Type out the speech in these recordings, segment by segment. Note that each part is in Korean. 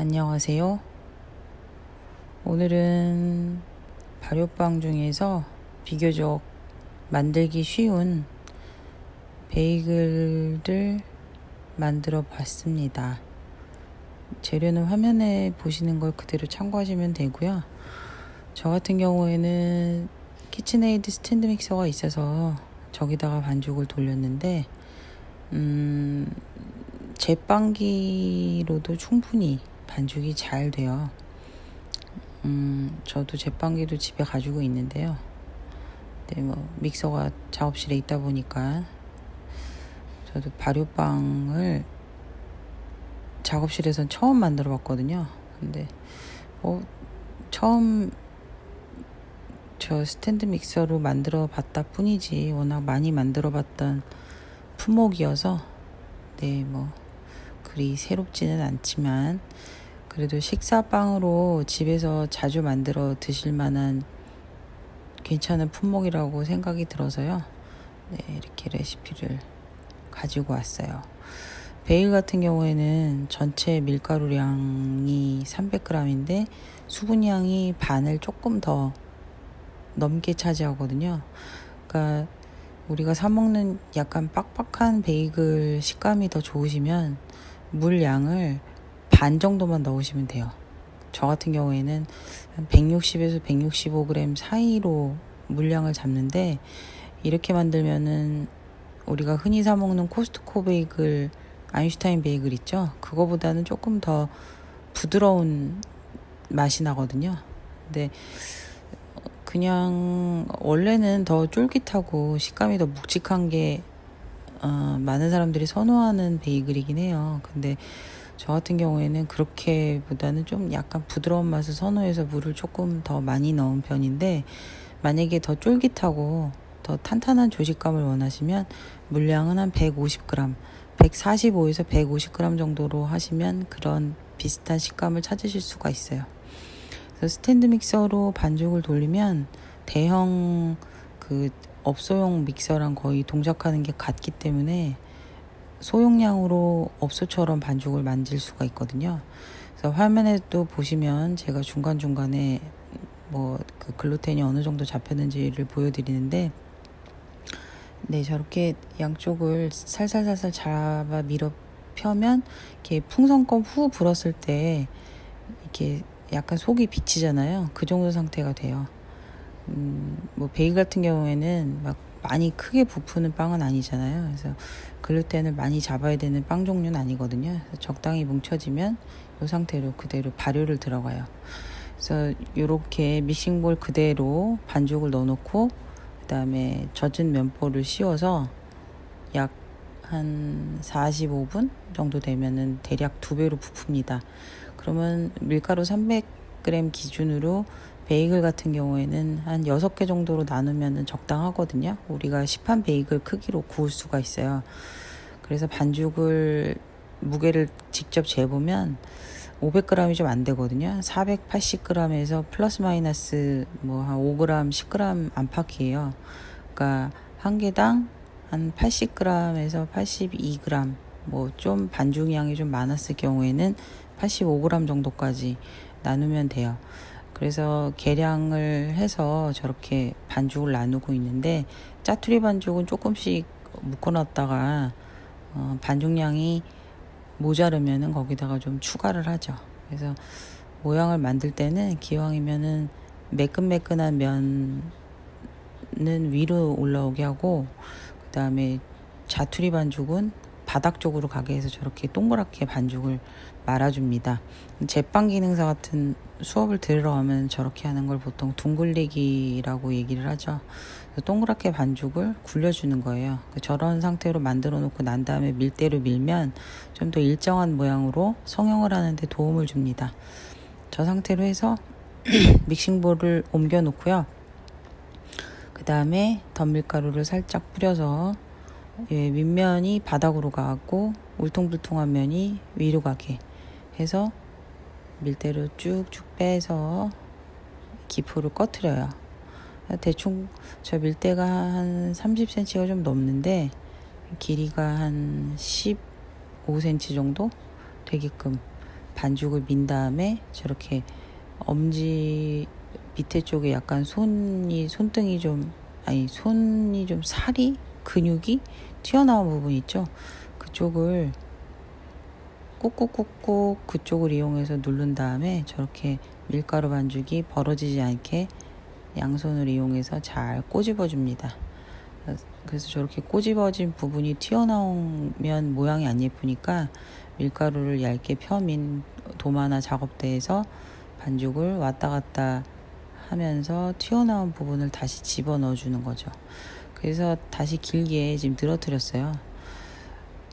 안녕하세요. 오늘은 발효빵 중에서 비교적 만들기 쉬운 베이글을 만들어 봤습니다. 재료는 화면에 보시는 걸 그대로 참고하시면 되고요. 저 같은 경우에는 키친에이드 스탠드 믹서가 있어서 저기다가 반죽을 돌렸는데 제빵기로도 충분히 반죽이 잘 돼요. 저도 제빵기도 집에 가지고 있는데요. 믹서가 작업실에 있다 보니까 저도 발효빵을 작업실에선 처음 만들어 봤거든요. 근데 처음 저 스탠드 믹서로 만들어 봤다 뿐이지 워낙 많이 만들어 봤던 품목이어서 그리 새롭지는 않지만 그래도 식사빵으로 집에서 자주 만들어 드실 만한 괜찮은 품목이라고 생각이 들어서요. 이렇게 레시피를 가지고 왔어요. 베이글 같은 경우에는 전체 밀가루량이 300g인데 수분량이 반을 조금 더 넘게 차지하거든요. 그러니까 우리가 사 먹는 약간 빡빡한 베이글 식감이 더 좋으시면 물량을 반 정도만 넣으시면 돼요. 저 같은 경우에는 한 160에서 165g 사이로 물량을 잡는데, 이렇게 만들면은 우리가 흔히 사 먹는 코스트코 베이글, 아인슈타인 베이글 있죠? 그거보다는 조금 더 부드러운 맛이 나거든요. 근데 그냥 원래는 더 쫄깃하고 식감이 더 묵직한 게 많은 사람들이 선호하는 베이글이긴 해요. 근데 저 같은 경우에는 그렇게보다는 좀 약간 부드러운 맛을 선호해서 물을 조금 더 많이 넣은 편인데, 만약에 더 쫄깃하고 더 탄탄한 조식감을 원하시면 물량은 한 150g, 145에서 150g 정도로 하시면 그런 비슷한 식감을 찾으실 수가 있어요. 그래서 스탠드 믹서로 반죽을 돌리면 대형 업소용 믹서랑 거의 동작하는 게 같기 때문에 소용량으로 업소처럼 반죽을 만질 수가 있거든요. 그래서 화면에도 보시면 제가 중간중간에 글루텐이 어느 정도 잡혔는지를 보여드리는데, 저렇게 양쪽을 살살살살 잡아 밀어 펴면 이렇게 풍선껌 후 불었을 때 이렇게 약간 속이 비치잖아요. 그 정도 상태가 돼요. 베이글 같은 경우에는 막 많이 크게 부푸는 빵은 아니잖아요. 그래서 글루텐을 많이 잡아야 되는 빵 종류는 아니거든요. 그래서 적당히 뭉쳐지면 이 상태로 그대로 발효를 들어가요. 그래서 이렇게 믹싱볼 그대로 반죽을 넣어놓고 그 다음에 젖은 면포를 씌워서 약 한 45분 정도 되면은 대략 2배로 부풉니다. 그러면 밀가루 300g 기준으로 베이글 같은 경우에는 한 6개 정도로 나누면 적당하거든요. 우리가 시판 베이글 크기로 구울 수가 있어요. 그래서 반죽을 무게를 직접 재보면 500g이 좀 안 되거든요. 480g에서 플러스 마이너스 한 5g, 10g 안팎이에요. 그러니까 한 개당 한 80g에서 82g, 좀 반죽량이 좀 많았을 경우에는 85g 정도까지 나누면 돼요. 그래서 계량을 해서 저렇게 반죽을 나누고 있는데, 짜투리 반죽은 조금씩 묶어놨다가 반죽량이 모자르면은 거기다가 좀 추가를 하죠. 그래서 모양을 만들 때는 기왕이면은 매끈매끈한 면은 위로 올라오게 하고, 그 다음에 자투리 반죽은 바닥 쪽으로 가게 해서 저렇게 동그랗게 반죽을 말아줍니다. 제빵 기능사 같은 수업을 들으러 가면 저렇게 하는 걸 보통 둥글리기라고 얘기를 하죠. 동그랗게 반죽을 굴려주는 거예요. 저런 상태로 만들어 놓고 난 다음에 밀대로 밀면 좀 더 일정한 모양으로 성형을 하는데 도움을 줍니다. 저 상태로 해서 믹싱볼을 옮겨 놓고요. 그 다음에 덧밀가루를 살짝 뿌려서 윗면이 바닥으로 가고 울퉁불퉁한 면이 위로 가게 해서 밀대로 쭉쭉 빼서 기포를 꺼트려요. 대충 저 밀대가 한 30cm가 좀 넘는데 길이가 한 15cm 정도 되게끔 반죽을 민 다음에 저렇게 엄지 밑에 쪽에 약간 손이 좀 살이 근육이 튀어나온 부분 있죠. 그쪽을 꾹꾹꾹꾹 그쪽을 이용해서 누른 다음에 저렇게 밀가루 반죽이 벌어지지 않게 양손을 이용해서 잘 꼬집어 줍니다. 그래서 저렇게 꼬집어진 부분이 튀어나오면 모양이 안 예쁘니까 밀가루를 얇게 펴민 도마나 작업대에서 반죽을 왔다 갔다 하면서 튀어나온 부분을 다시 집어넣어 주는 거죠. 그래서 다시 길게 지금 늘어뜨렸어요.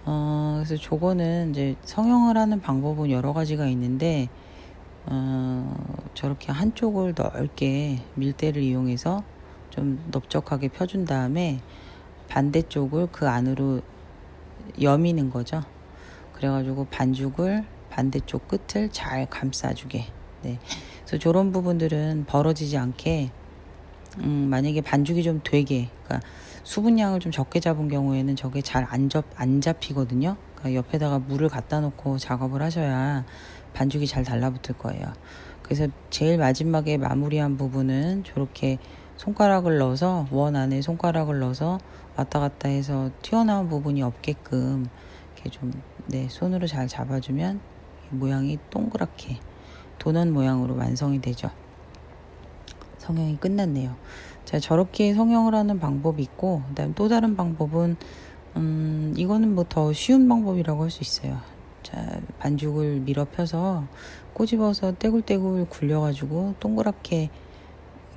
그래서 저거는 이제 성형을 하는 방법은 여러 가지가 있는데, 저렇게 한쪽을 넓게 밀대를 이용해서 좀 넓적하게 펴준 다음에 반대쪽을 그 안으로 여미는 거죠. 그래가지고 반죽을 반대쪽 끝을 잘 감싸주게. 네. 그래서 저런 부분들은 벌어지지 않게, 만약에 반죽이 좀 되게, 그러니까 수분량을 좀 적게 잡은 경우에는 저게 잘 안 잡히거든요. 그러니까 옆에다가 물을 갖다 놓고 작업을 하셔야 반죽이 잘 달라붙을 거예요. 그래서 제일 마지막에 마무리한 부분은 저렇게 손가락을 넣어서, 원 안에 손가락을 넣어서 왔다 갔다 해서 튀어나온 부분이 없게끔 이렇게 좀, 손으로 잘 잡아주면 모양이 동그랗게 도넛 모양으로 완성이 되죠. 성형이 끝났네요. 자, 저렇게 성형을 하는 방법이 있고, 그다음 또 다른 방법은, 이거는 뭐 더 쉬운 방법이라고 할 수 있어요. 자, 반죽을 밀어 펴서 꼬집어서 떼굴떼굴 굴려가지고 동그랗게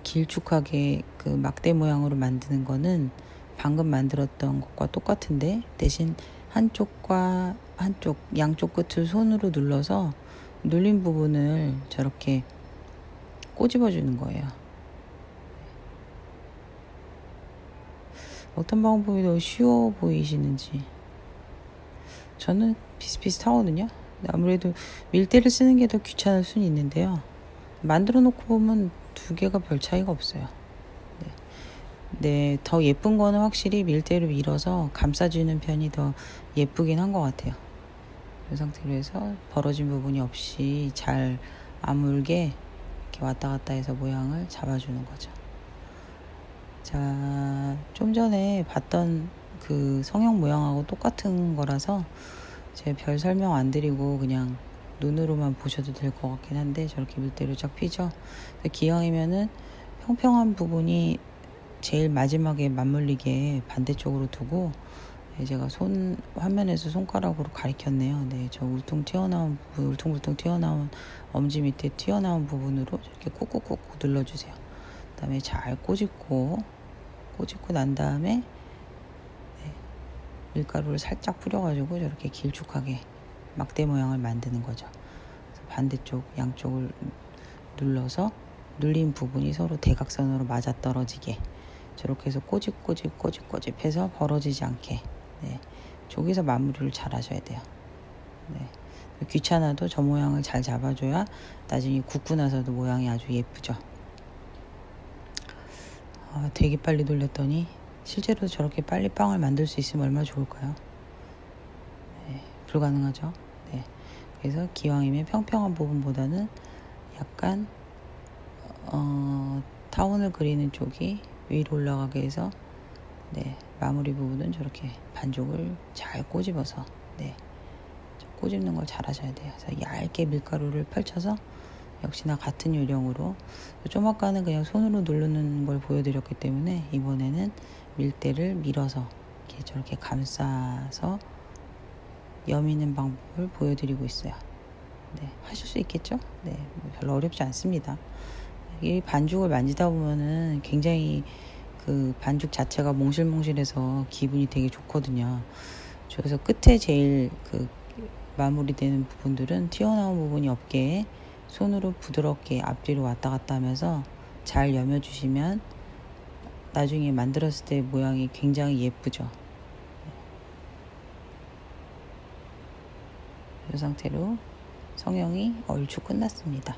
길쭉하게 그 막대 모양으로 만드는 거는 방금 만들었던 것과 똑같은데, 대신 양쪽 끝을 손으로 눌러서 눌린 부분을 저렇게 꼬집어 주는 거예요. 어떤 방법이 더 쉬워 보이시는지. 저는 비슷비슷하거든요. 아무래도 밀대를 쓰는 게 더 귀찮을 수는 있는데요. 만들어 놓고 보면 두 개가 별 차이가 없어요. 네, 더 예쁜 거는 확실히 밀대로 밀어서 감싸주는 편이 더 예쁘긴 한 것 같아요. 이 상태로 해서 벌어진 부분이 없이 잘 아물게 이렇게 왔다 갔다 해서 모양을 잡아주는 거죠. 자, 좀 전에 봤던 그 성형 모양하고 똑같은 거라서 제가 별 설명 안 드리고 그냥 눈으로만 보셔도 될 것 같긴 한데, 저렇게 밀대로 쫙 피죠. 기왕이면은 평평한 부분이 제일 마지막에 맞물리게 반대쪽으로 두고, 제가 화면에서 손가락으로 가리켰네요. 네, 저 울퉁불퉁 튀어나온 엄지 밑에 튀어나온 부분으로 이렇게 꾹꾹꾹 눌러주세요. 그 다음에 잘 꼬집고 난 다음에 밀가루를 살짝 뿌려가지고 저렇게 길쭉하게 막대 모양을 만드는 거죠. 그래서 반대쪽 양쪽을 눌러서 눌린 부분이 서로 대각선으로 맞아떨어지게 저렇게 해서 꼬집 해서 벌어지지 않게, 저기서 마무리를 잘 하셔야 돼요. 귀찮아도 저 모양을 잘 잡아줘야 나중에 굽고 나서도 모양이 아주 예쁘죠. 되게 빨리 돌렸더니 실제로 저렇게 빨리 빵을 만들 수 있으면 얼마나 좋을까요? 불가능하죠. 그래서 기왕이면 평평한 부분보다는 약간 타원을 그리는 쪽이 위로 올라가게 해서 마무리 부분은 저렇게 반죽을 잘 꼬집어서 꼬집는 걸 잘 하셔야 돼요. 그래서 얇게 밀가루를 펼쳐서 역시나 같은 요령으로, 좀 아까는 그냥 손으로 누르는 걸 보여드렸기 때문에 이번에는 밀대를 밀어서 이렇게 저렇게 감싸서 여미는 방법을 보여드리고 있어요. 하실 수 있겠죠? 별로 어렵지 않습니다. 이 반죽을 만지다 보면은 굉장히 그 반죽 자체가 몽실몽실해서 기분이 되게 좋거든요. 그래서 끝에 제일 그 마무리되는 부분들은 튀어나온 부분이 없게 손으로 부드럽게 앞뒤로 왔다 갔다 하면서 잘 여며주시면 나중에 만들었을 때 모양이 굉장히 예쁘죠. 이 상태로 성형이 얼추 끝났습니다.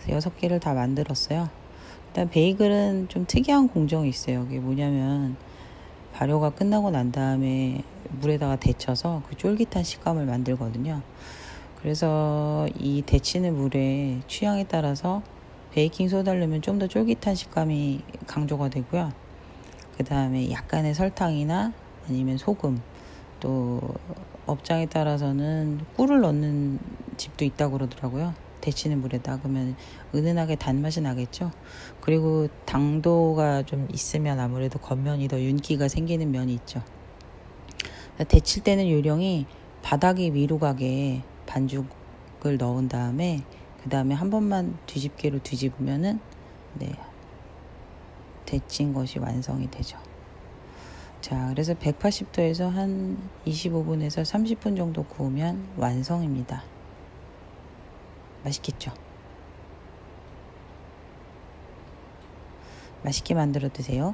그래서 6개를 다 만들었어요. 일단 베이글은 좀 특이한 공정이 있어요. 이게 뭐냐면 발효가 끝나고 난 다음에 물에다가 데쳐서 그 쫄깃한 식감을 만들거든요. 그래서 이 데치는 물에 취향에 따라서 베이킹 소다를 넣으면 좀 더 쫄깃한 식감이 강조가 되고요. 그 다음에 약간의 설탕이나 아니면 소금, 또 업장에 따라서는 꿀을 넣는 집도 있다고 그러더라고요. 데치는 물에다. 그러면 은은하게 단맛이 나겠죠. 그리고 당도가 좀 있으면 아무래도 겉면이 더 윤기가 생기는 면이 있죠. 데칠 때는 요령이 바닥이 위로 가게 반죽을 넣은 다음에 그 다음에 한 번만 뒤집개로 뒤집으면은 데친 것이 완성이 되죠. 자, 그래서 180도에서 한 25분에서 30분 정도 구우면 완성입니다. 맛있겠죠? 맛있게 만들어 드세요.